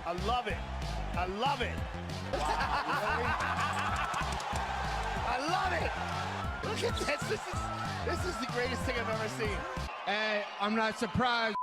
I love it. I love it. I love it. Look at this. This is the greatest thing I've ever seen. Hey, I'm not surprised.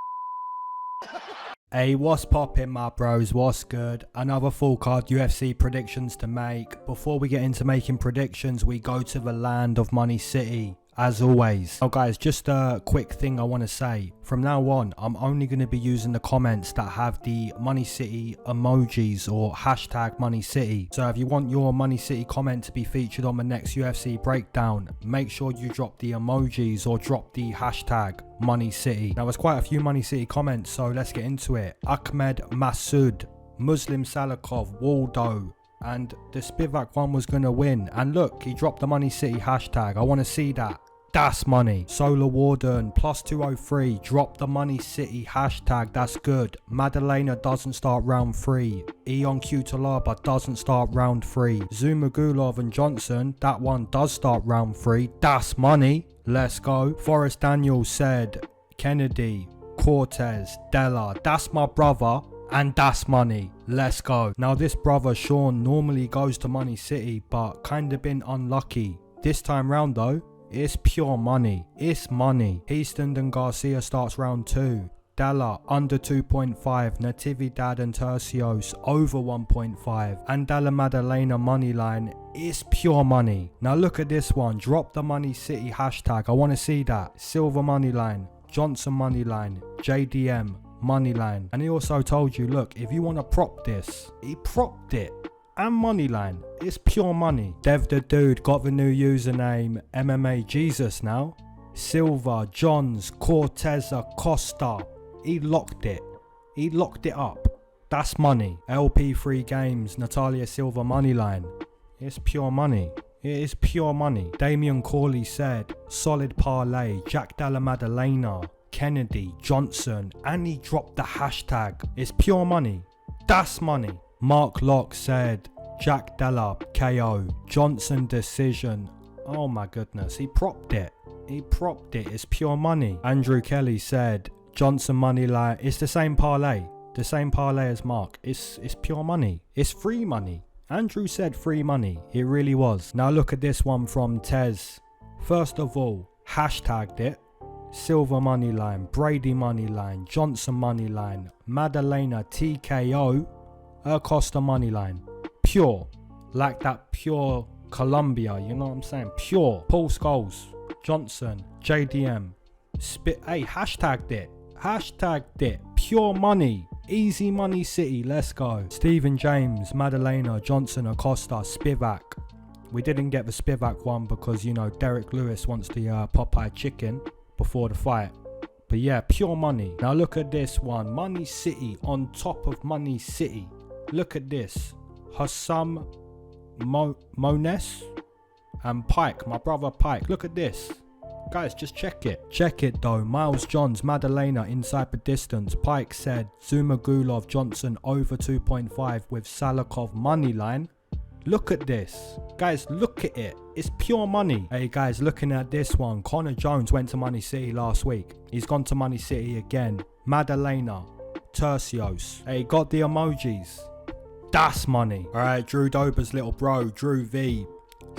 Hey, what's poppin', my bros? What's good? Another full card UFC predictions to make. Before we get into making predictions, we go to the land of Money City, as always. Now guys, just a quick thing I want to say. From now on, I'm only going to be using the comments that have the Money City emojis or hashtag Money City. So if you want your Money City comment to be featured on the next UFC breakdown, make sure you drop the emojis or drop the hashtag Money City. Now there's quite a few Money City comments, so let's get into it. Ahmed Masood, Muslim Salikov, Waldo, and the Spivak one was going to win. And look, he dropped the Money City hashtag. I want to see that. That's money. Solar Warden, plus 203, drop the Money City hashtag. That's good. Madalena doesn't start round 3. Eon Cutalaba doesn't start round 3. Zumagulov and Johnson, that one does start round 3. That's money. Let's go. Forrest Daniels said Kennedy, Cortez, Della. That's my brother. And that's money. Let's go. Now this brother Sean normally goes to Money City, but kinda been unlucky. This time round though, it's pure money. It's money. Easton and Garcia starts round 2. Dalla under 2.5. Natividad and Tercios over 1.5. And Dalla Madalena moneyline. It's pure money. Now look at this one. Drop the Money City hashtag. I want to see that. Silver moneyline. Johnson moneyline. JDM moneyline. And he also told you, look, if you want to prop this, he propped it. And moneyline, it's pure money. Dev the Dude got the new username MMA Jesus now. Silva, Johns, Cortez, Acosta. He locked it. He locked it up. That's money. LP3 Games, Natalia Silva moneyline. It's pure money. It is pure money. Damian Corley said, solid parlay, Jack Dalla Madalena, Kennedy, Johnson, and he dropped the hashtag. It's pure money. That's money. Marc Locke said Jack Della KO, Johnson decision. Oh my goodness, he propped it. He propped it. It's pure money. Andrew Kelly said Johnson moneyline. It's the same parlay. The same parlay as Marc. It's pure money. It's free money. Andrew said free money. It really was. Now look at this one from Tez. First of all, hashtagged it. Silver moneyline, Brady moneyline, Johnson moneyline, Madalena TKO, Acosta moneyline. Pure. Like that pure Colombia, you know what I'm saying? Pure. Paul Scholes, Johnson, JDM. Hey, hashtagged it. Hashtagged it. Pure money. Easy Money City. Let's go. Stephen James, Madalena, Johnson, Acosta, Spivak. We didn't get the Spivak one because, you know, Derek Lewis wants the Popeye chicken before the fight. But yeah, pure money. Now look at this one. Money City on top of Money City. Look at this. Hassam Mones and Pike. My brother Pike. Look at this. Guys, just check it. Check it though. Miles Johns, Madalena inside the distance. Pike said Zumagulov Johnson over 2.5 with Salikov moneyline. Look at this. Guys, look at it. It's pure money. Hey guys, looking at this one. Connor Jones went to Money City last week. He's gone to Money City again. Madalena, Tercios. Hey, got the emojis. That's money. Alright, Drew Dober's little bro, Drew V,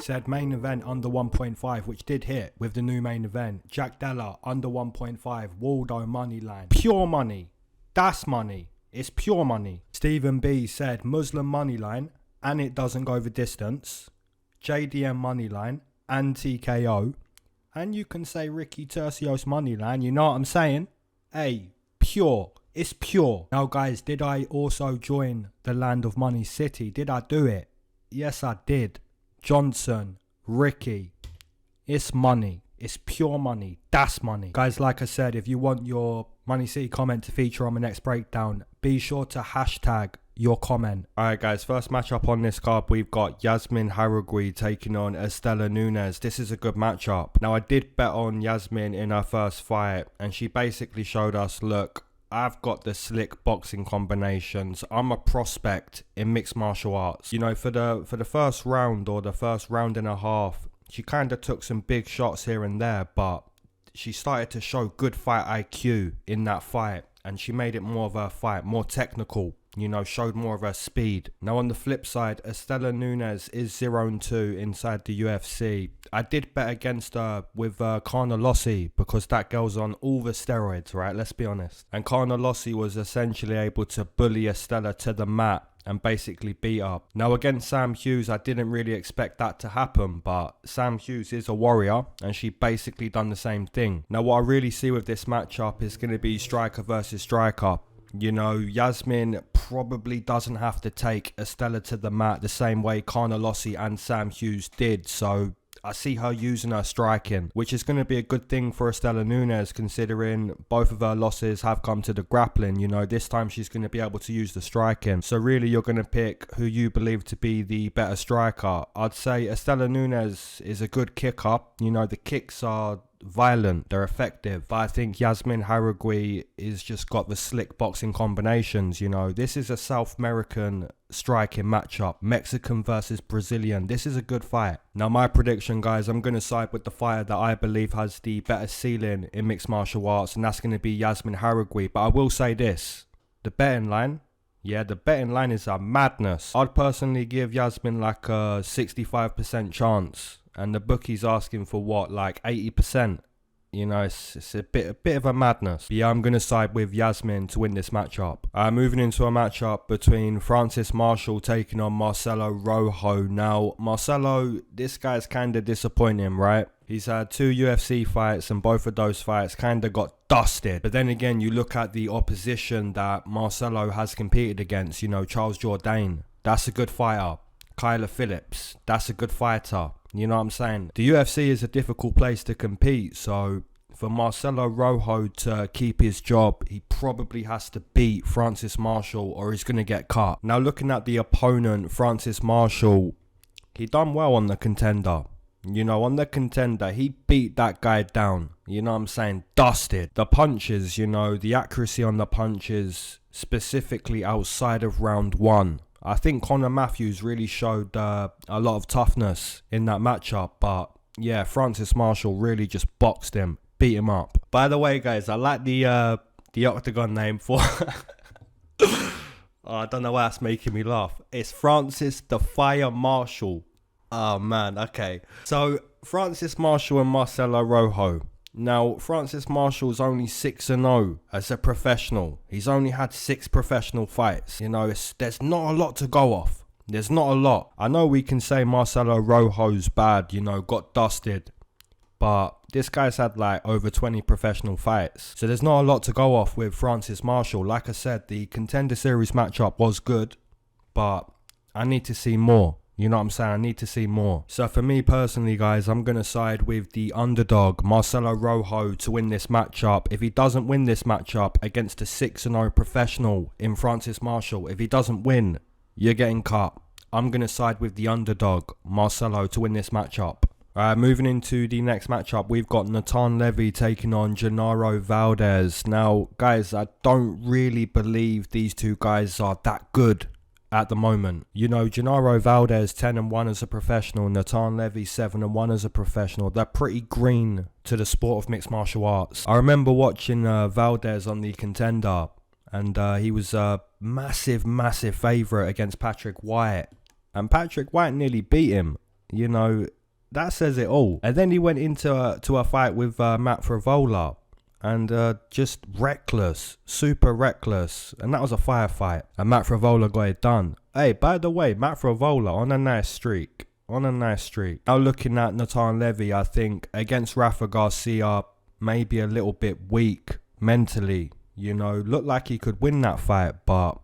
said main event under 1.5, which did hit with the new main event. Jack Della under 1.5. Waldo moneyline. Pure money. That's money. It's pure money. Stephen B said Muslim moneyline. And it doesn't go the distance. JDM moneyline and TKO. And you can say Ricky Tercios moneyline, you know what I'm saying? Hey, pure. It's pure. Now guys, did I also join the land of Money City? Did I do it? Yes, I did. Johnson, Ricky. It's money. It's pure money. That's money. Guys, like I said, if you want your Money City comment to feature on the next breakdown, be sure to hashtag your comment. Alright guys, first matchup on this card, we've got Yazmin Jauregui taking on Istela Nunes. This is a good matchup. Now I did bet on Yazmin in her first fight and she basically showed us, look, I've got the slick boxing combinations. I'm a prospect in mixed martial arts. You know, for the first round or the first round and a half, she kind of took some big shots here and there, but she started to show good fight IQ in that fight and she made it more of a fight, more technical. you know, showed more of her speed. Now on the flip side, Istela Nunes is 0-2 inside the UFC. I did bet against her with Carnelossi because that girl's on all the steroids, right? Let's be honest. And Carnelossi was essentially able to bully Istela to the mat and basically beat her. Now against Sam Hughes, I didn't really expect that to happen, but Sam Hughes is a warrior and she basically done the same thing. Now what I really see with this matchup is going to be striker versus striker. You know, Yazmin probably doesn't have to take Istela to the mat the same way Carnelossi and Sam Hughes did, so I see her using her striking, which is going to be a good thing for Istela Nunes considering both of her losses have come to the grappling. You know, this time she's going to be able to use the striking. So really you're going to pick who you believe to be the better striker. I'd say Istela Nunes is a good kicker. You know, the kicks are violent, they're effective, but I think Yazmin Jauregui is just got the slick boxing combinations. You know, this is a South American striking matchup, Mexican versus Brazilian. This is a good fight. Now my prediction, guys, I'm going to side with the fighter that I believe has the better ceiling in mixed martial arts, and that's going to be Yazmin Jauregui. But I will say this, the betting line, yeah, the betting line is a madness. I'd personally give Yazmin like a 65% chance. And the bookie's asking for what, like 80%? You know, it's a bit of a madness. But yeah, I'm going to side with Yazmin to win this matchup. Moving into a matchup between Francis Marshall taking on Marcelo Rojo. Now, Marcelo, this guy's kind of disappointing, right? He's had 2 UFC fights and both of those fights kind of got dusted. But then again, you look at the opposition that Marcelo has competed against. You know, Charles Jourdain, that's a good fighter. Kyler Phillips, that's a good fighter. You know what I'm saying? The UFC is a difficult place to compete, so for Marcelo Rojo to keep his job, he probably has to beat Francis Marshall or he's going to get cut. Now looking at the opponent, Francis Marshall, he done well on the Contender. You know, on the Contender, he beat that guy down. You know what I'm saying? Dusted. The punches, you know, the accuracy on the punches, specifically outside of round 1. I think Conor Matthews really showed a lot of toughness in that matchup. But yeah, Francis Marshall really just boxed him, beat him up. By the way, guys, I like the Octagon name for... oh, I don't know why that's making me laugh. It's Francis the Fire Marshall. Oh, man, okay. So, Francis Marshall and Marcelo Rojo. Now, Francis Marshall's only 6-0 as a professional. He's only had 6 professional fights. You know, there's not a lot to go off. There's not a lot. I know we can say Marcelo Rojo's bad, you know, got dusted. But this guy's had like over 20 professional fights. So there's not a lot to go off with Francis Marshall. Like I said, the Contender Series matchup was good. But I need to see more. You know what I'm saying? I need to see more. So for me personally, guys, I'm going to side with the underdog, Marcelo Rojo, to win this matchup. If he doesn't win this matchup against a 6-0 professional in Francis Marshall, if he doesn't win, you're getting cut. I'm going to side with the underdog, Marcelo, to win this matchup. Moving into the next matchup, we've got Natan Levy taking on Genaro Valdez. Now, guys, I don't really believe these two guys are that good at the moment. You know, Genaro Valdez 10-1 as a professional, Natan Levy 7-1 as a professional. They're pretty green to the sport of mixed martial arts. I remember watching Valdez on the Contender, and he was a massive favourite against Patrick White, and Patrick White nearly beat him. You know, that says it all. And then he went into a fight with Matt Favola, and just reckless, super reckless. And that was a firefight. And Matt Favola got it done. Hey, by the way, Matt Favola on a nice streak. Now looking at Natan Levy, I think against Rafa Garcia, maybe a little bit weak mentally. You know, looked like he could win that fight, but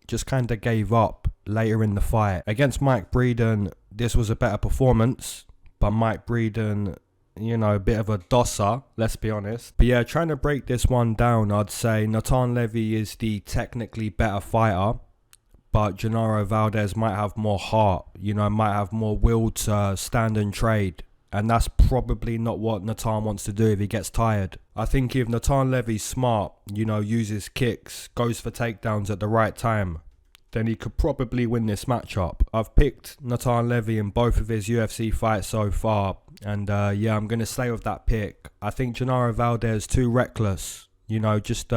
just kind of gave up later in the fight. Against Mike Breeden, this was a better performance. But Mike Breeden, you know, a bit of a dosser, let's be honest. But yeah, trying to break this one down, I'd say Natan Levy is the technically better fighter, but Genaro Valdez might have more heart, you know, might have more will to stand and trade. And that's probably not what Natan wants to do if he gets tired. I think if Natan Levy's smart, you know, uses kicks, goes for takedowns at the right time, then he could probably win this matchup. I've picked Natan Levy in both of his UFC fights so far. And yeah, I'm going to stay with that pick. I think Genaro Valdez too reckless. You know, just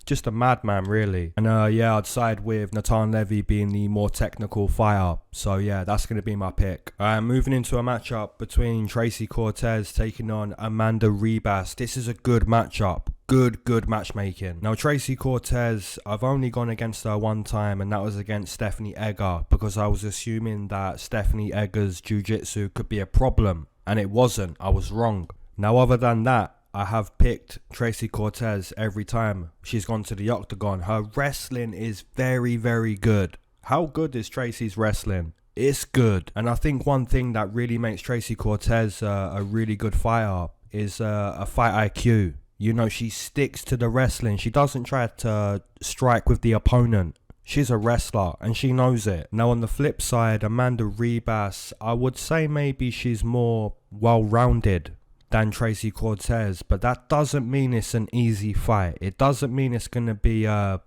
just a madman, really. And yeah, I'd side with Natan Levy being the more technical fighter. So yeah, that's going to be my pick. Moving into a matchup between Tracy Cortez taking on Amanda Ribas. This is a good matchup. Good matchmaking. Now, Tracy Cortez, I've only gone against her one time, and that was against Stephanie Egger, because I was assuming that Stephanie Egger's jiu-jitsu could be a problem, and it wasn't. I was wrong. Now, other than that, I have picked Tracy Cortez every time she's gone to the octagon. Her wrestling is very good. How good is Tracy's wrestling? It's good. And I think one thing that really makes Tracy Cortez a really good fighter is a fight IQ. You know, she sticks to the wrestling. She doesn't try to strike with the opponent. She's a wrestler and she knows it. Now, on the flip side, Amanda Ribas, I would say maybe she's more well-rounded than Tracy Cortez, but that doesn't mean it's an easy fight. It doesn't mean it's going to be a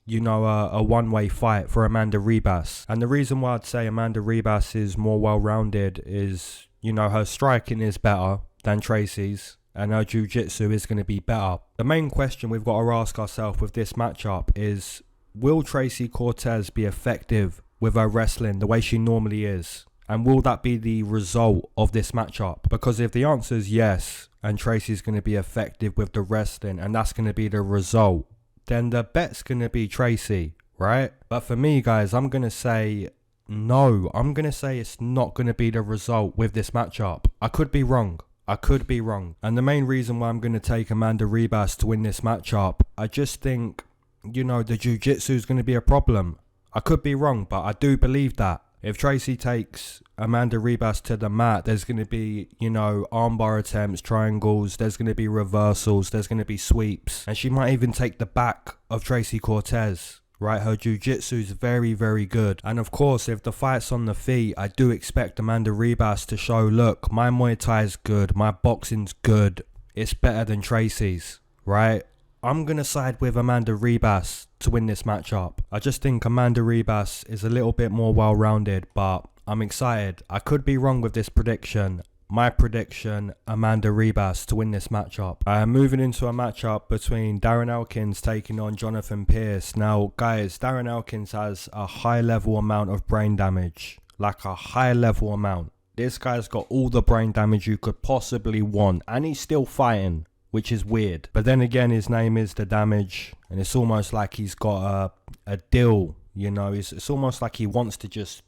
one-way fight for Amanda Ribas. And the reason why I'd say Amanda Ribas is more well-rounded is, you know, her striking is better than Tracy's, and her jiu-jitsu is going to be better. The main question we've got to ask ourselves with this matchup is, will Tracy Cortez be effective with her wrestling the way she normally is? And will that be the result of this matchup? Because if the answer is yes, and Tracy's going to be effective with the wrestling, and that's going to be the result, then the bet's going to be Tracy, right? But for me, guys, I'm going to say no. I'm going to say it's not going to be the result with this matchup. I could be wrong. And the main reason why I'm going to take Amanda Ribas to win this matchup, I just think, you know, the jiu-jitsu is going to be a problem. I could be wrong, but I do believe that. If Tracy takes Amanda Ribas to the mat, there's going to be, you know, armbar attempts, triangles, there's going to be reversals, there's going to be sweeps. And she might even take the back of Tracy Cortez, right? Her jiu-jitsu is very good. And of course, if the fight's on the feet, I do expect Amanda Ribas to show, look, my Muay Thai is good, my boxing's good, it's better than Tracy's, right? I'm going to side with Amanda Ribas to win this matchup. I just think Amanda Ribas is a little bit more well-rounded, but I'm excited. I could be wrong with this prediction. My prediction, Amanda Ribas to win this matchup. Moving into a matchup between Darren Elkins taking on Jonathan Pearce. Now, guys, Darren Elkins has a high-level amount of brain damage. Like a high-level amount. This guy's got all the brain damage you could possibly want, and he's still fighting, which is weird. But then again, his name is The Damage, and it's almost like he's got a deal, you know. It's almost like he wants to just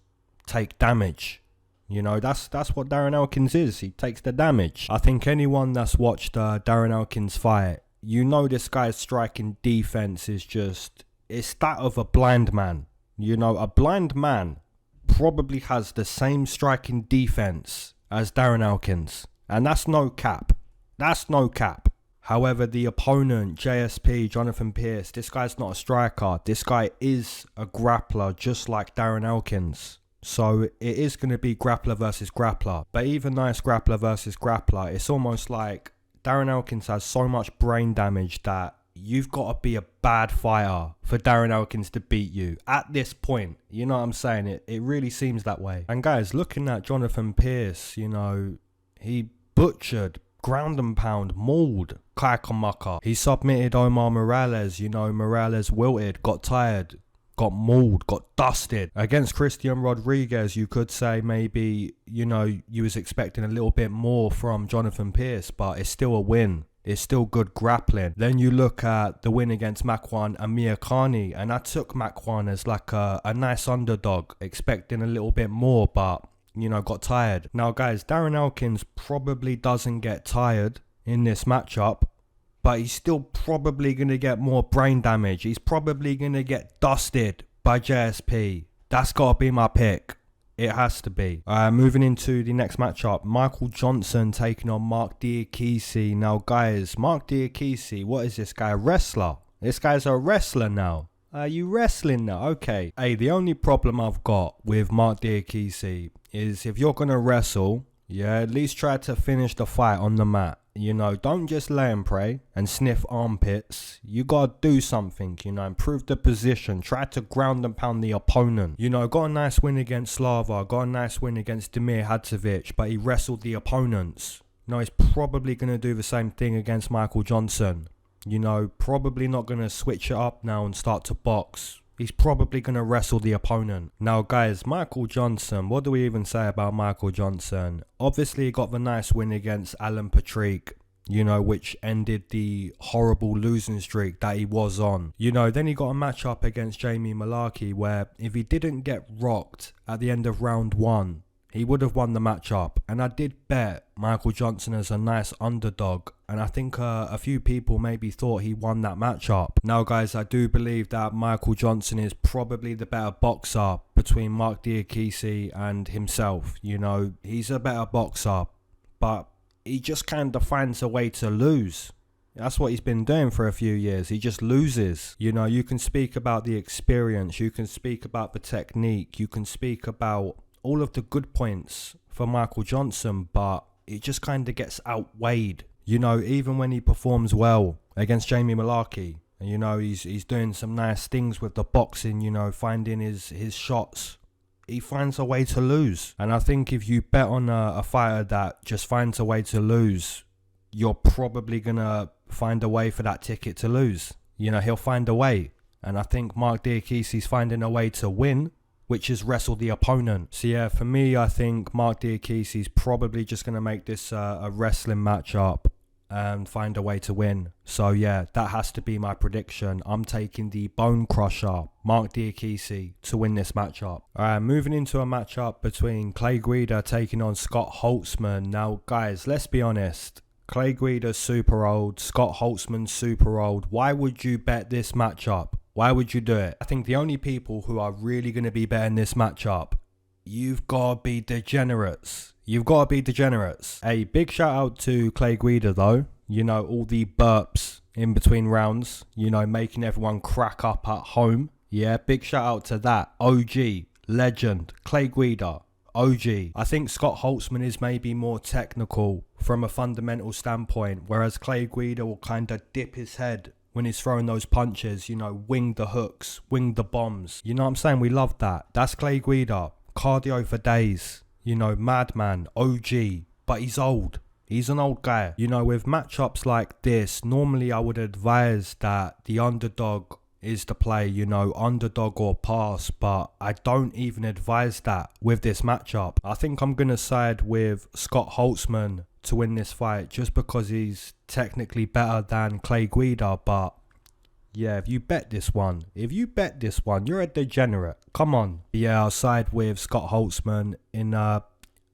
take damage. You know, that's what Darren Elkins is. He takes the damage. I think anyone that's watched Darren Elkins fight, you know this guy's striking defense is just, it's that of a blind man. You know, a blind man probably has the same striking defense as Darren Elkins. And that's no cap. That's no cap. However, the opponent, JSP, Jonathan Pearce, this guy's not a striker. This guy is a grappler, just like Darren Elkins. So it is going to be grappler versus grappler. But even nice grappler versus grappler, it's almost like Darren Elkins has so much brain damage that you've got to be a bad fighter for Darren Elkins to beat you at this point. You know what I'm saying? It really seems that way. And guys, looking at Jonathan Pearce, you know, he butchered, ground and pound, mauled Kai Kamaka. He submitted Omar Morales. You know, Morales wilted, got tired, got mauled, got dusted. Against Christian Rodriguez, you could say maybe, you know, you was expecting a little bit more from Jonathan Pearce, but it's still a win. It's still good grappling. Then you look at the win against Makwan Amirkhani, and I took Makwan as like a nice underdog, expecting a little bit more, but, you know, got tired. Now, guys, Darren Elkins probably doesn't get tired in this matchup, but he's still probably going to get more brain damage. He's probably going to get dusted by JSP. That's got to be my pick. It has to be. Moving into the next matchup, Michael Johnson taking on Marc Diakiese. Now, guys, Marc Diakiese, what is this guy? A wrestler. This guy's a wrestler now. Are you wrestling now? Okay. Hey, the only problem I've got with Marc Diakiese is if you're going to wrestle, yeah, at least try to finish the fight on the mat. You know, don't just lay and pray and sniff armpits. You gotta do something, you know, improve the position. Try to ground and pound the opponent. You know, got a nice win against Slava, got a nice win against Damir Hadzovic, but he wrestled the opponents. You know, he's probably gonna do the same thing against Michael Johnson. You know, probably not going to switch it up now and start to box. He's probably going to wrestle the opponent. Now, guys, Michael Johnson, what do we even say about Michael Johnson? Obviously, he got the nice win against Alan Patrick, you know, which ended the horrible losing streak that he was on. You know, then he got a match up against Jamie Mullarkey where if he didn't get rocked at the end of round 1, he would have won the matchup. And I did bet Michael Johnson as a nice underdog. And I think a few people maybe thought he won that matchup. Now, guys, I do believe that Michael Johnson is probably the better boxer between Marc Diakiese and himself. You know, he's a better boxer, but he just kind of finds a way to lose. That's what he's been doing for a few years. He just loses. You know, you can speak about the experience. You can speak about the technique. You can speak about all of the good points for Michael Johnson, but it just kind of gets outweighed. You know, even when he performs well against Jamie Mullarkey, and you know, he's doing some nice things with the boxing, you know, finding his shots, he finds a way to lose. And I think if you bet on a fighter that just finds a way to lose, you're probably going to find a way for that ticket to lose. You know, he'll find a way. And I think Marc Diakiese's finding a way to win, which is wrestle the opponent. So yeah, for me, I think Marc Diakiese's probably just going to make this a wrestling matchup and find a way to win. So yeah, that has to be my prediction. I'm taking the bone crusher, Marc Diakiese, to win this matchup. Alright, moving into a matchup between Clay Guida taking on Scott Holtzman. Now guys, let's be honest. Clay Guida's super old, Scott Holtzman's super old. Why would you bet this matchup? Why would you do it? I think the only people who are really going to be betting this matchup, you've got to be degenerates. You've got to be degenerates. A big shout out to Clay Guida though. You know, all the burps in between rounds. You know, making everyone crack up at home. Yeah, big shout out to that. OG, legend, Clay Guida, OG. I think Scott Holtzman is maybe more technical from a fundamental standpoint, whereas Clay Guida will kind of dip his head when he's throwing those punches, you know, wing the hooks, wing the bombs. You know what I'm saying? We love that. That's Clay Guida. Cardio for days. You know, madman, OG, but he's old. He's an old guy. You know, with matchups like this, normally I would advise that the underdog is the play, you know, underdog or pass, but I don't even advise that with this matchup. I think I'm going to side with Scott Holtzman to win this fight just because he's technically better than Clay Guida, but yeah, if you bet this one, you're a degenerate. Come on. Yeah, I'll side with Scott Holtzman in a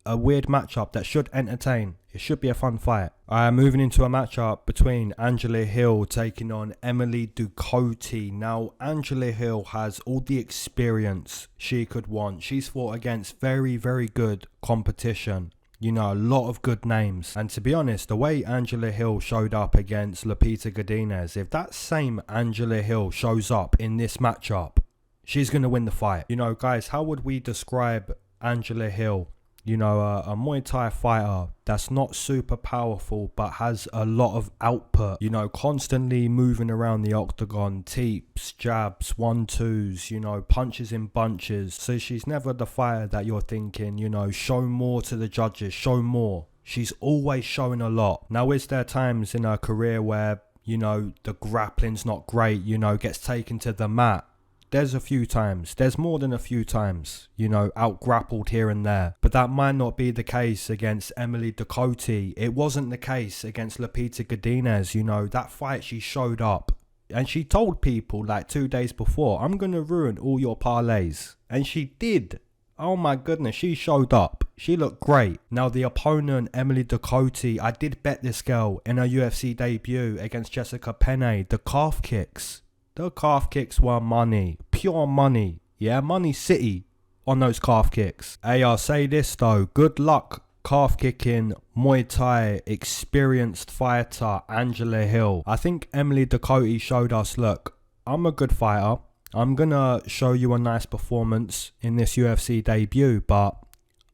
weird matchup that should entertain. It should be a fun fight. Moving into a matchup between Angela Hill taking on Emily Ducote. Now, Angela Hill has all the experience she could want. She's fought against very, very good competition. You know, a lot of good names. And to be honest, the way Angela Hill showed up against Lupita Godinez, if that same Angela Hill shows up in this matchup, she's going to win the fight. You know, guys, how would we describe Angela Hill? You know, a Muay Thai fighter that's not super powerful but has a lot of output. You know, constantly moving around the octagon, teeps, jabs, 1-2s, you know, punches in bunches. So she's never the fighter that you're thinking, you know, show more to the judges, show more. She's always showing a lot. Now, is there times in her career where, you know, the grappling's not great, you know, gets taken to the mat? There's a few times, there's more than a few times, you know, out grappled here and there. But that might not be the case against Emily Ducote. It wasn't the case against Lupita Godinez. You know, that fight she showed up and she told people like 2 days before, I'm going to ruin all your parlays. And she did. Oh my goodness, she showed up. She looked great. Now the opponent, Emily Ducote, I did bet this girl in her UFC debut against Jessica Penne. The calf kicks. The calf kicks were money. Pure money. Yeah, Money City on those calf kicks. Hey, I'll say this though. Good luck calf kicking Muay Thai experienced fighter Angela Hill. I think Emily Ducote showed us, look, I'm a good fighter. I'm going to show you a nice performance in this UFC debut, but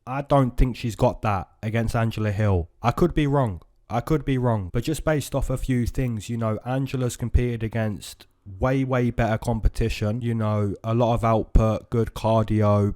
I don't think she's got that against Angela Hill. I could be wrong. But just based off a few things, you know, Angela's competed against way better competition, you know, a lot of output, good cardio.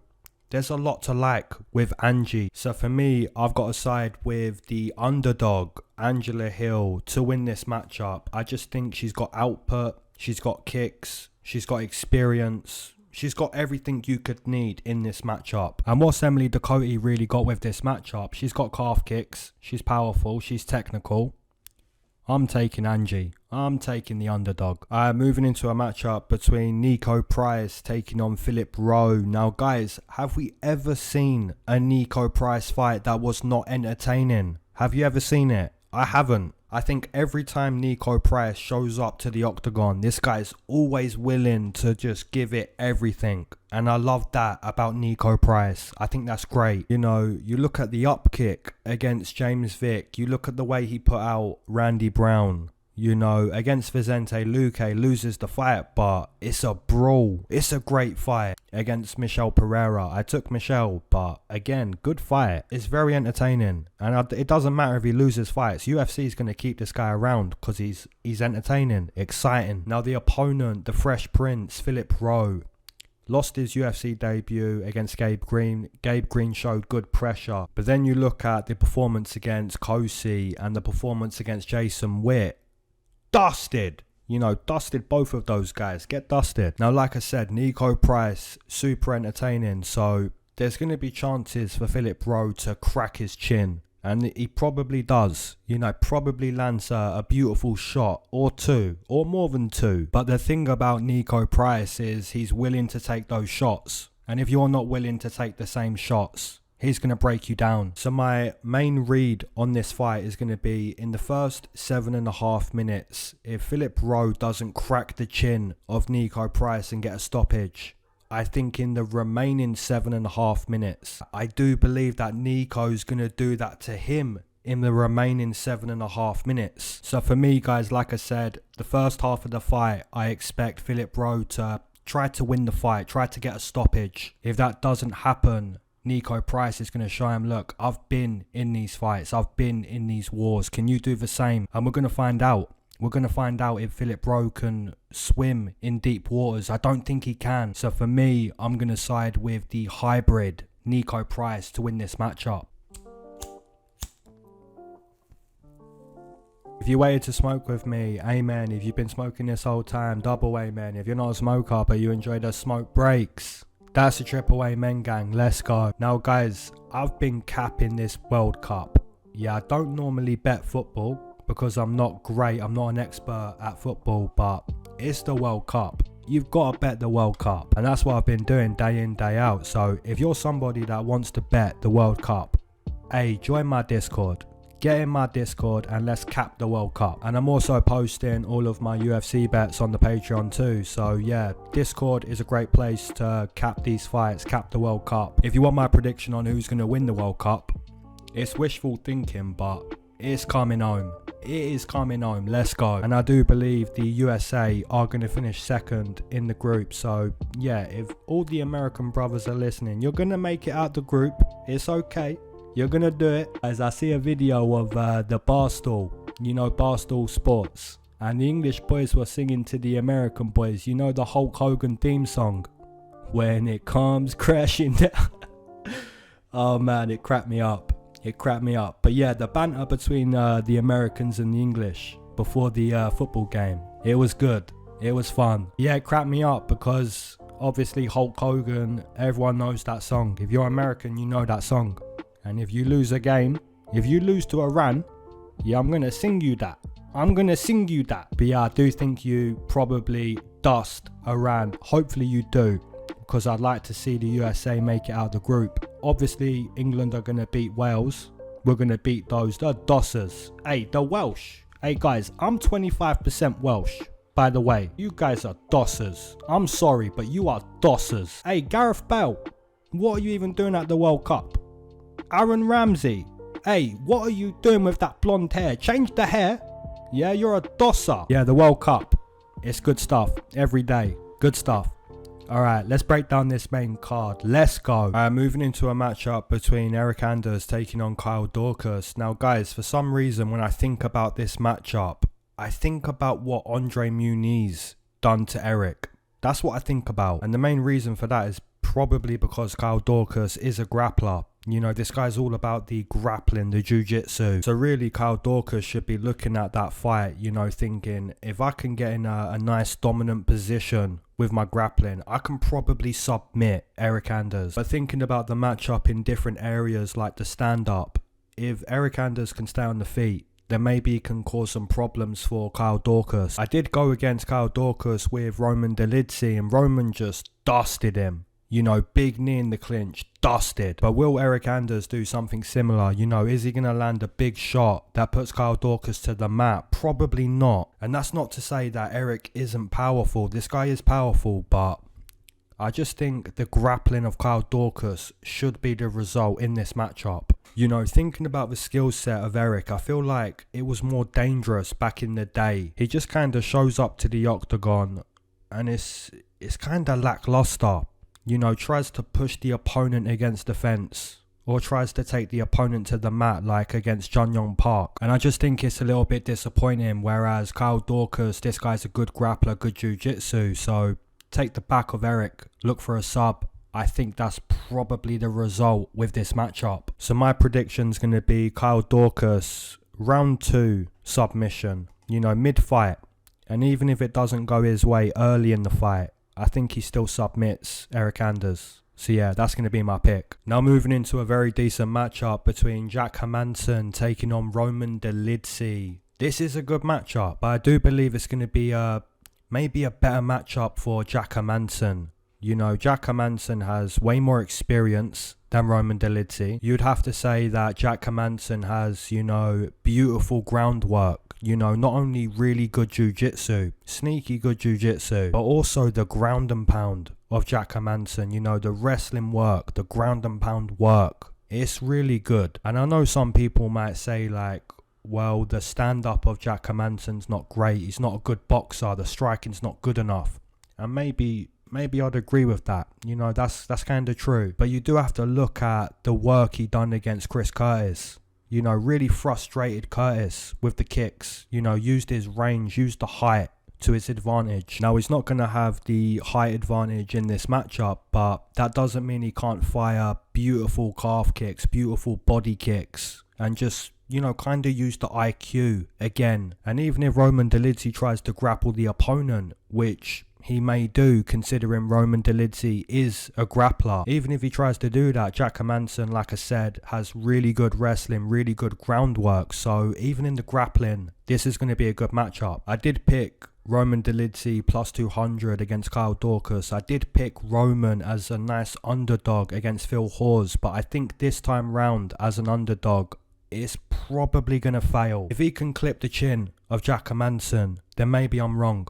There's a lot to like with Angie. So for me, I've got to side with the underdog, Angela Hill to win this matchup. I just think she's got output, she's got kicks, she's got experience. She's got everything you could need in this matchup. And what's Emily Ducote really got with this matchup? She's got calf kicks. She's powerful. She's technical. I'm taking Angie. I'm taking the underdog. Moving into a matchup between Niko Price taking on Phillip Rowe. Now, guys, have we ever seen a Niko Price fight that was not entertaining? Have you ever seen it? I haven't. I think every time Niko Price shows up to the octagon, this guy is always willing to just give it everything. And I love that about Niko Price. I think that's great. You know, you look at the up kick against James Vick. You look at the way he put out Randy Brown. You know, against Vicente Luque, loses the fight, but it's a brawl. It's a great fight. Against Michel Pereira, I took Michel, but again, good fight. It's very entertaining, and it doesn't matter if he loses fights. UFC is going to keep this guy around because he's entertaining, exciting. Now the opponent, the Fresh Prince, Phillip Rowe, lost his UFC debut against Gabe Green. Gabe Green showed good pressure, but then you look at the performance against Kosi and the performance against Jason Witt. Dusted, you know, dusted both of those guys. Get dusted. Now, like I said, Niko Price, super entertaining. So there's going to be chances for Phillip Rowe to crack his chin. And he probably does. You know, probably lands a beautiful shot or two or more than two. But the thing about Niko Price is he's willing to take those shots. And if you're not willing to take the same shots, he's going to break you down. So my main read on this fight is going to be in the first 7.5 minutes. If Phillip Rowe doesn't crack the chin of Niko Price and get a stoppage, I think in the remaining 7.5 minutes, I do believe that Niko's going to do that to him in the remaining 7.5 minutes. So for me, guys, like I said, the first half of the fight, I expect Phillip Rowe to try to win the fight, try to get a stoppage. If that doesn't happen, Niko Price is going to show him, look, I've been in these fights. I've been in these wars. Can you do the same? And we're going to find out. We're going to find out if Phillip Rowe can swim in deep waters. I don't think he can. So for me, I'm going to side with the hybrid Niko Price to win this matchup. If you waited to smoke with me, amen. If you've been smoking this whole time, double amen. If you're not a smoker but you enjoy the smoke breaks, that's a triple amen, gang. Let's go. Now, guys, I've been capping this World Cup. Yeah, I don't normally bet football because I'm not great. I'm not an expert at football, but it's the World Cup. You've got to bet the World Cup. And that's what I've been doing day in, day out. So if you're somebody that wants to bet the World Cup, hey, join my Discord. Get in my Discord and let's cap the World Cup. And I'm also posting all of my UFC bets on the Patreon too. So yeah, Discord is a great place to cap these fights, cap the World Cup. If you want my prediction on who's going to win the World Cup, it's wishful thinking, but it's coming home. It is coming home. Let's go. And I do believe the USA are going to finish second in the group. So yeah, if all the American brothers are listening, you're going to make it out the group. It's okay. You're going to do it. As I see a video of the Barstool, you know, Barstool Sports. And the English boys were singing to the American boys, you know, the Hulk Hogan theme song. When it comes crashing down. Oh man, it cracked me up. It cracked me up. But yeah, the banter between the Americans and the English before the football game, it was good. It was fun. Yeah, it cracked me up because obviously Hulk Hogan, everyone knows that song. If you're American, you know that song. And if you lose a game, if you lose to Iran, yeah, I'm going to sing you that. I'm going to sing you that. But yeah, I do think you probably dust Iran. Hopefully you do, because I'd like to see the USA make it out of the group. Obviously, England are going to beat Wales. We're going to beat those. They're dossers. Hey, the Welsh. Hey, guys, I'm 25% Welsh. By the way, you guys are dossers. I'm sorry, but you are dossers. Hey, Gareth Bale, what are you even doing at the World Cup? Aaron Ramsey, hey, what are you doing with that blonde hair? Change the hair. Yeah, you're a dosser. Yeah, the World Cup. It's good stuff. Every day. Good stuff. Alright, let's break down this main card. Let's go. Moving into a matchup between Eric Anders taking on Kyle Daukaus. Now, guys, for some reason, when I think about this matchup, I think about what Andre Muniz done to Eric. That's what I think about. And the main reason for that is probably because Kyle Daukaus is a grappler. You know, this guy's all about the grappling, the jiu-jitsu. So really, Kyle Daukaus should be looking at that fight, you know, thinking, if I can get in a nice dominant position with my grappling, I can probably submit Eryk Anders. But thinking about the matchup in different areas like the stand-up, if Eryk Anders can stay on the feet, then maybe he can cause some problems for Kyle Daukaus. I did go against Kyle Daukaus with Roman Dolidze, and Roman just dusted him. You know, big knee in the clinch, dusted. But will Eryk Anders do something similar? You know, is he going to land a big shot that puts Kyle Daukaus to the mat? Probably not. And that's not to say that Eryk isn't powerful. This guy is powerful, but I just think the grappling of Kyle Daukaus should be the result in this matchup. You know, thinking about the skill set of Eryk, I feel like it was more dangerous back in the day. He just kind of shows up to the octagon and it's kind of lackluster. You know, tries to push the opponent against the fence or tries to take the opponent to the mat like against Jun Yong Park. And I just think it's a little bit disappointing, whereas Kyle Daukaus, this guy's a good grappler, good jiu-jitsu. So take the back of Eryk, look for a sub. I think that's probably the result with this matchup. So my prediction's going to be Kyle Daukaus, round 2 submission, you know, mid-fight. And even if it doesn't go his way early in the fight, I think he still submits Eryk Anders. So yeah, that's going to be my pick. Now moving into a very decent matchup between Jack Hermansson taking on Roman Dolidze. This is a good matchup, but I do believe it's going to be maybe a better matchup for Jack Hermansson. You know, Jack Hermansson has way more experience than Roman Dolidze. You'd have to say that Jack Hermansson has, you know, beautiful groundwork. You know, not only really good jiu-jitsu, sneaky good jiu-jitsu, but also the ground and pound of Jack Hermansson. You know, the wrestling work, the ground and pound work. It's really good. And I know some people might say like, well, the stand-up of Jack Hermansson's not great. He's not a good boxer. The striking's not good enough. And maybe I'd agree with that. You know, that's kind of true. But you do have to look at the work he done against Chris Curtis. You know, really frustrated Curtis with the kicks. You know, used his range, used the height to his advantage. Now, he's not going to have the height advantage in this matchup, but that doesn't mean he can't fire beautiful calf kicks, beautiful body kicks, and just, you know, kind of use the IQ again. And even if Roman Dolidze tries to grapple the opponent, which he may do, considering Roman Dolidze is a grappler. Even if he tries to do that, Jack Hermansson, like I said, has really good wrestling, really good groundwork. So even in the grappling, this is going to be a good matchup. I did pick Roman Dolidze plus 200 against Kyle Daukaus. I did pick Roman as a nice underdog against Phil Hawes, but I think this time round as an underdog, it's probably going to fail. If he can clip the chin of Jack Hermansson, then maybe I'm wrong.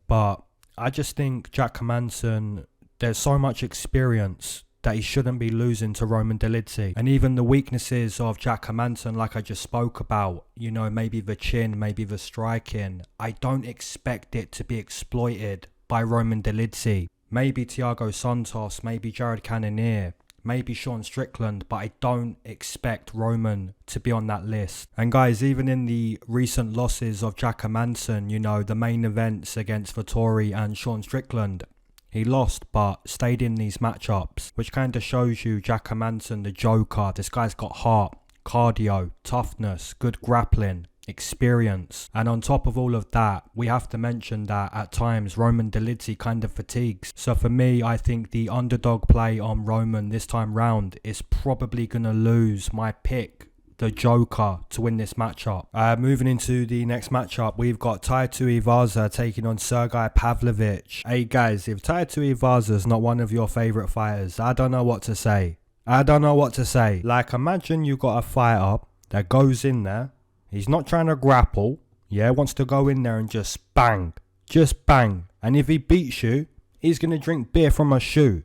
But I just think Jack Hermansson, there's so much experience that he shouldn't be losing to Roman Dolidze. And even the weaknesses of Jack Hermansson, like I just spoke about, you know, maybe the chin, maybe the striking, I don't expect it to be exploited by Roman Dolidze. Maybe Thiago Santos, maybe Jared Cannonier, maybe Sean Strickland, but I don't expect Roman to be on that list. And guys, even in the recent losses of Jack Hermansson, you know, the main events against Vettori and Sean Strickland, he lost but stayed in these matchups, which kind of shows you Jack Hermansson, the Joker. This guy's got heart, cardio, toughness, good grappling, experience. And on top of all of that, we have to mention that at times Roman Dolidze kind of fatigues. So for me, I think the underdog play on Roman this time round is probably going to lose my pick, the Joker, to win this matchup. Moving into the next matchup, we've got Tai Tuivasa taking on Sergey Pavlovich. Hey guys, if Tai Tuivasa is not one of your favourite fighters, I don't know what to say. Like, imagine you got a fighter that goes in there, he's not trying to grapple, yeah, wants to go in there and just bang. And if he beats you, he's going to drink beer from a shoe.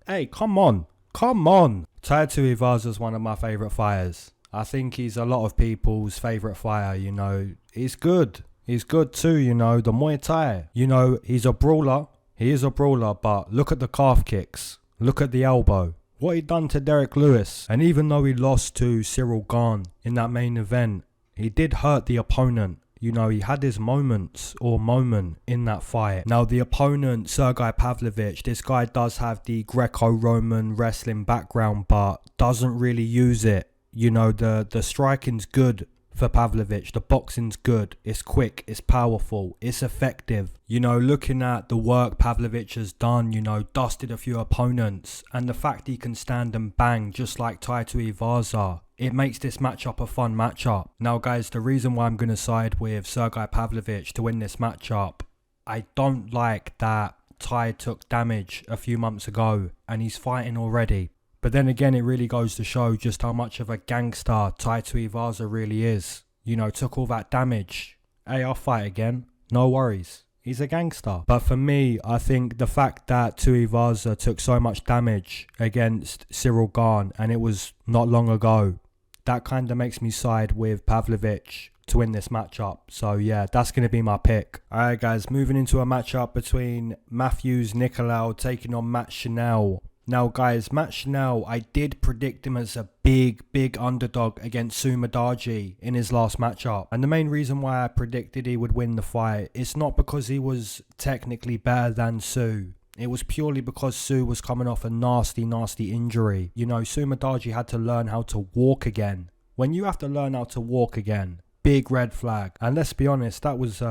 Hey, come on. Tai Tuivasa is one of my favourite fighters. I think he's a lot of people's favourite fighter, you know. He's good too, you know, the Muay Thai. You know, he's a brawler. He is a brawler, but look at the calf kicks. Look at the elbow. What he done to Derek Lewis. And even though he lost to Cyril Gane in that main event, he did hurt the opponent. You know, he had his moments or moment in that fight. Now, the opponent, Sergey Pavlovich, this guy does have the Greco-Roman wrestling background, but doesn't really use it. You know, the striking's good for Pavlovich. The boxing's good. It's quick. It's powerful. It's effective. You know, looking at the work Pavlovich has done, you know, dusted a few opponents, and the fact he can stand and bang just like Taito Iwaza, it makes this matchup a fun matchup. Now, guys, the reason why I'm going to side with Sergey Pavlovich to win this matchup, I don't like that Tai took damage a few months ago and he's fighting already. But then again, it really goes to show just how much of a gangster Taito Iwaza really is. You know, took all that damage. Hey, I'll fight again. No worries. He's a gangster. But for me, I think the fact that Tuivasa took so much damage against Cyril Gane, and it was not long ago, that kind of makes me side with Pavlovich to win this matchup. So yeah, that's going to be my pick. Alright guys, moving into a matchup between Matthews Nicolau taking on Matt Schnell. Now guys, Matt Schnell, I did predict him as a big underdog against Sumadaji in his last matchup. And the main reason why I predicted he would win the fight, it's not because he was technically better than Su. It was purely because Su was coming off a nasty injury. You know, Sumadaji had to learn how to walk again. When you have to learn how to walk again, big red flag. And let's be honest, that was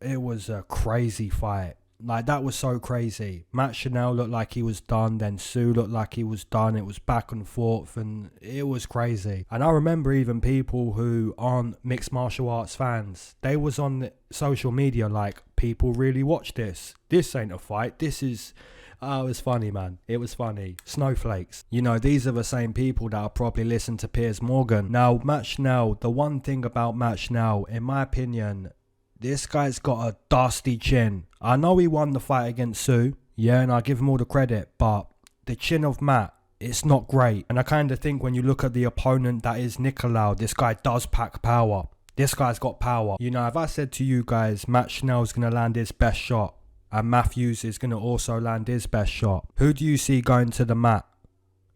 it was a crazy fight. Like, that was so crazy. Matt Schnell looked like he was done, then Su looked like he was done. It was back and forth, and it was crazy. And I remember even people who aren't mixed martial arts fans, they was on the social media like, people really watch this. This ain't a fight. This is... Oh, it was funny, man. It was funny. Snowflakes. You know, these are the same people that'll probably listen to Piers Morgan. Now, Matt Schnell, the one thing about Matt Schnell, in my opinion... This guy's got a dusty chin. I know he won the fight against Su, yeah, and I give him all the credit, but the chin of Matt, it's not great. And I kind of think when you look at the opponent that is Nicolau, this guy does pack power. This guy's got power. You know, if I said to you guys, Matt Schnell's going to land his best shot, and Matthews is going to also land his best shot, who do you see going to the mat?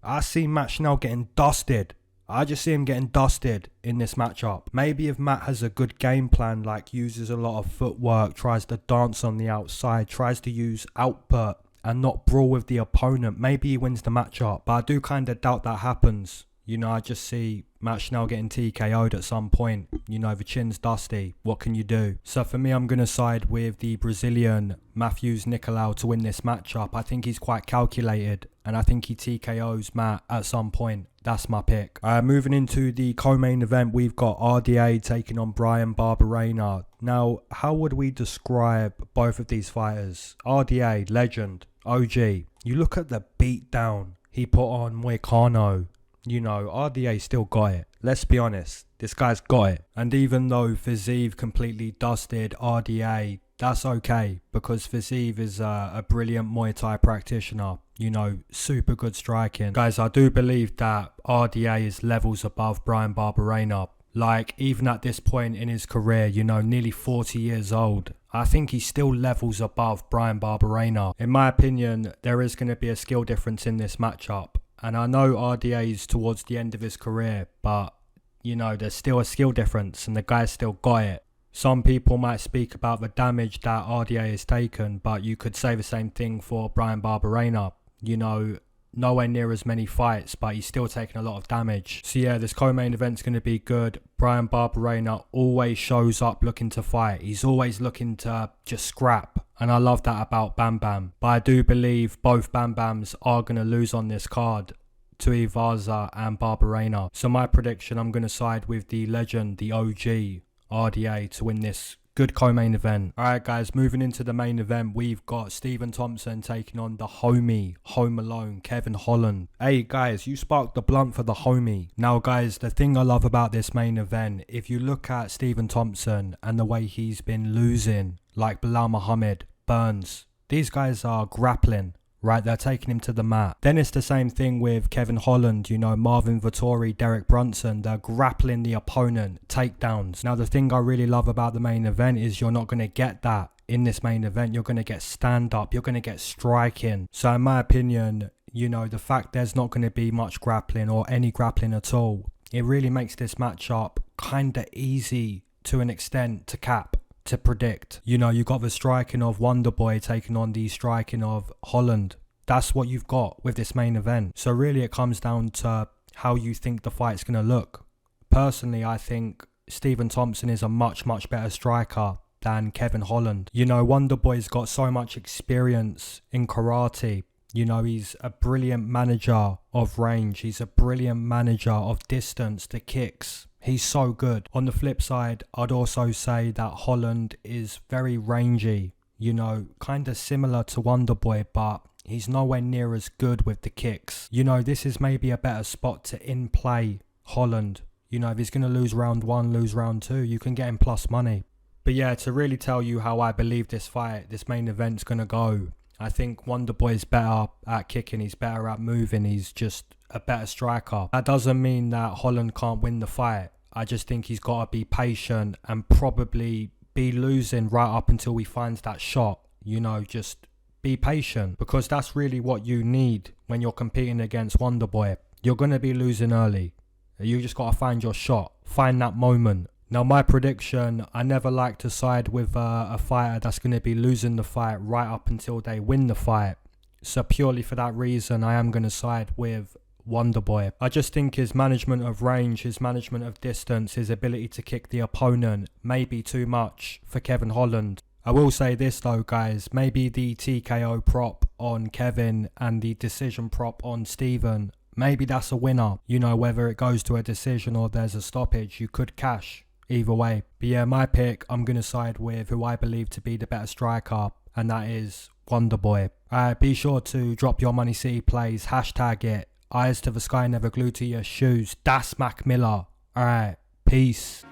I see Matt Schnell getting dusted. I just see him getting dusted in this matchup. Maybe if Matt has a good game plan, like uses a lot of footwork, tries to dance on the outside, tries to use output and not brawl with the opponent, maybe he wins the matchup. But I do kind of doubt that happens. You know, I just see Matt Schnell getting TKO'd at some point. You know, the chin's dusty. What can you do? So for me, I'm going to side with the Brazilian Matthews Nicolau to win this matchup. I think he's quite calculated, and I think he TKOs Matt at some point. That's my pick. Moving into the co-main event, we've got RDA taking on Bryan Barberena. Now, how would we describe both of these fighters? RDA, legend, OG. You look at the beatdown he put on Moicano. You know, RDA still got it. Let's be honest, this guy's got it. And even though Fiziev completely dusted RDA, that's okay, because Fiziev is a brilliant Muay Thai practitioner. You know, super good striking. Guys, I do believe that RDA is levels above Bryan Barberena. Like, even at this point in his career, you know, nearly 40 years old, I think he's still levels above Bryan Barberena. In my opinion, there is going to be a skill difference in this matchup. And I know RDA is towards the end of his career, but, you know, there's still a skill difference and the guy's still got it. Some people might speak about the damage that RDA has taken, but you could say the same thing for Bryan Barberena. You know, nowhere near as many fights, but he's still taking a lot of damage. So yeah, this co-main event's going to be good. Bryan Barberena always shows up looking to fight. He's always looking to just scrap. And I love that about Bam Bam. But I do believe both Bam Bams are going to lose on this card to Iwaza and Barberena. So my prediction, I'm going to side with the legend, the OG, RDA, to win this good co-main event. Alright guys, moving into the main event, we've got Stephen Thompson taking on the homie, Home Alone, Kevin Holland. Hey guys, you sparked the blunt for the homie. Now guys, the thing I love about this main event, if you look at Stephen Thompson and the way he's been losing, like Bilal Muhammad, Burns, these guys are grappling. Right, they're taking him to the mat. Then it's the same thing with Kevin Holland, you know, Marvin Vettori, Derek Brunson. They're grappling the opponent, takedowns. Now, the thing I really love about the main event is you're not going to get that in this main event. You're going to get stand-up. You're going to get striking. So, in my opinion, you know, the fact there's not going to be much grappling or any grappling at all, it really makes this matchup kind of easy to an extent to cap, to predict. You know, you got the striking of Wonderboy taking on the striking of Holland. That's what you've got with this main event. So really it comes down to how you think the fight's going to look. Personally, I think Stephen Thompson is a much, much better striker than Kevin Holland. You know, Wonderboy's got so much experience in karate. You know, he's a brilliant manager of range. He's a brilliant manager of distance, the kicks. He's so good. On the flip side, I'd also say that Holland is very rangy. You know, kind of similar to Wonderboy, but he's nowhere near as good with the kicks. You know, this is maybe a better spot to in-play Holland. You know, if he's going to lose round 1, lose round 2, you can get him plus money. But yeah, to really tell you how I believe this fight, this main event's going to go, I think Wonderboy's better at kicking, he's better at moving, he's just a better striker. That doesn't mean that Holland can't win the fight. I just think he's got to be patient and probably be losing right up until he finds that shot. You know, just be patient, because that's really what you need when you're competing against Wonderboy. You're going to be losing early. You just got to find your shot, find that moment. Now, my prediction, I never like to side with a fighter that's going to be losing the fight right up until they win the fight. So purely for that reason, I am going to side with Wonderboy. I just think his management of range, his management of distance, his ability to kick the opponent may be too much for Kevin Holland. I will say this though, guys, maybe the TKO prop on Kevin and the decision prop on Stephen, maybe that's a winner. You know, whether it goes to a decision or there's a stoppage, you could cash either way. But yeah, my pick, I'm going to side with who I believe to be the better striker, and that is Wonderboy. Be sure to drop your Money City plays, hashtag it, eyes to the sky, never glued to your shoes. That's Mac Miller. Alright, peace.